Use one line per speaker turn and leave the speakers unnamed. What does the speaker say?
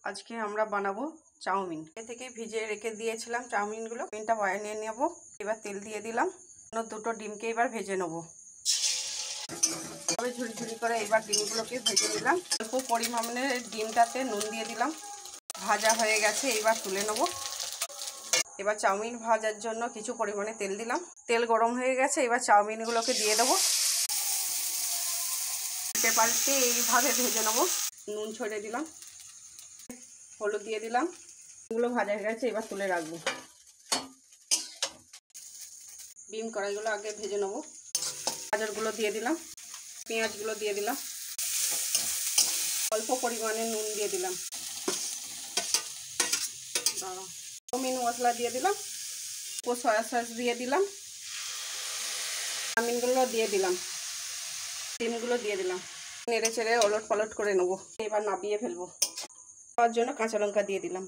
আজকে আমরা বানাবো চাউমিন। এ থেকে ভিজিয়ে রেখে দিয়েছিলাম চাউমিনগুলো। চাউমিনটা বানিয়ে নেব। এবার তেল দিয়ে দিলাম। দুটো ডিমকে এবার ভেজে নেব। তবে ঝুড়ি ঝুড়ি করে এবার ডিমগুলোকে ভেজে নিলাম। অল্প পরিমাণে ডিমটাতে নুন দিয়ে দিলাম। ভাজা হয়ে গেছে, এবার তুলে নেব। এবার চাউমিন ভাজার জন্য কিছু পরিমাণে তেল দিলাম। তেল গরম হয়ে গেছে, এবার চাউমিনগুলোকে দিয়ে দেবো। পাল্টে এইভাবে ভেজে নেব। নুন ছড়িয়ে দিলাম, হলুদ দিয়ে দিলাম। এগুলো ভাজা হয়ে গেছে, এবার তুলে রাখবো। ডিম কড়াইগুলো আগে ভেজে নেব। গাজরগুলো দিয়ে দিলাম, পেঁয়াজগুলো দিয়ে দিলাম, অল্প পরিমাণে নুন দিয়ে দিলাম, চাউমিন মশলা দিয়ে দিলাম, সয়া সস দিয়ে দিলাম, চাউমিনগুলো দিয়ে দিলাম, ডিমগুলো দিয়ে দিলাম। নেড়ে চেড়ে ওলট পালট করে নেবো। এবার নামিয়ে ফেলবো। তার জন্য কাঁচা লঙ্কা দিয়ে দিলাম।